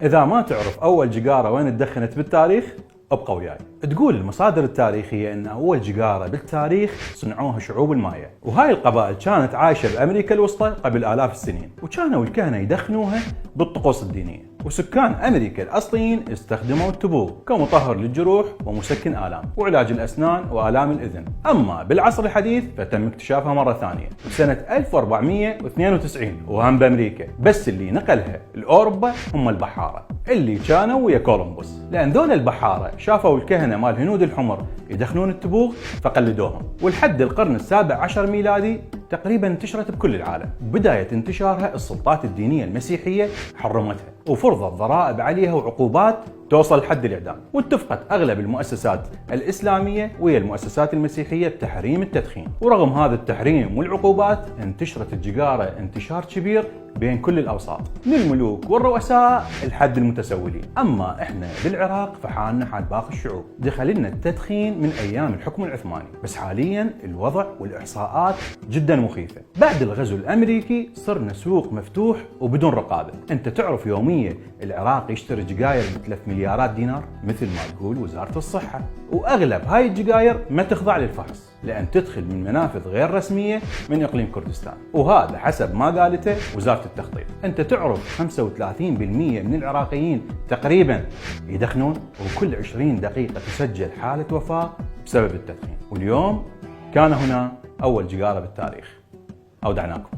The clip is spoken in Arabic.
إذا ما تعرف أول جيجارة وين اتدخنت بالتاريخ ابقى وياي. تقول المصادر التاريخية ان اول جيجارة بالتاريخ صنعوها شعوب المايا، وهاي القبائل كانت عايشة بامريكا الوسطى قبل آلاف السنين، وكانوا الكهنة يدخنوها بالطقوس الدينية. وسكان امريكا الاصليين استخدموا التبوغ كمطهر للجروح ومسكن آلام وعلاج الاسنان وآلام الاذن. اما بالعصر الحديث فتم اكتشافها مرة ثانية بسنة 1492 وهم بامريكا، بس اللي نقلها لاوروبا هم البحارة اللي كانوا ويا كولومبوس، لان ذول البحارة شافوا الكهنة مال الهنود الحمر يدخنون التبوغ فقلدوهم، ولحد القرن السابع عشر ميلادي تقريبا انتشرت بكل العالم. بداية انتشارها السلطات الدينية المسيحية حرمتها وفرضت ضرائب عليها وعقوبات توصل لحد الإعدام، واتفقت أغلب المؤسسات الإسلامية ويا المؤسسات المسيحية بتحريم التدخين. ورغم هذا التحريم والعقوبات انتشرت الجيجارة انتشار كبير بين كل الأوساط، من الملوك والرؤساء لحد المتسولين. أما إحنا بالعراق فحالنا حال باقي الشعوب، دخل لنا التدخين من أيام الحكم العثماني، بس حاليا الوضع والإحصاءات جدا مخيفة. بعد الغزو الأمريكي صرنا سوق مفتوح وبدون رقابة. أنت تعرف يوميا العراق يشتري جيجاير ب3 مليارات دينار مثل ما تقول وزارة الصحة، وأغلب هاي الجيجاير ما تخضع للفحص لأن تدخل من منافذ غير رسمية من إقليم كردستان، وهذا حسب ما قالته وزارة التخطيط. أنت تعرف 35% من العراقيين تقريبا يدخنون، وكل 20 دقيقة تسجل حالة وفاة بسبب التدخين. واليوم كان هنا أول جيجارة بالتاريخ. أودعناكم.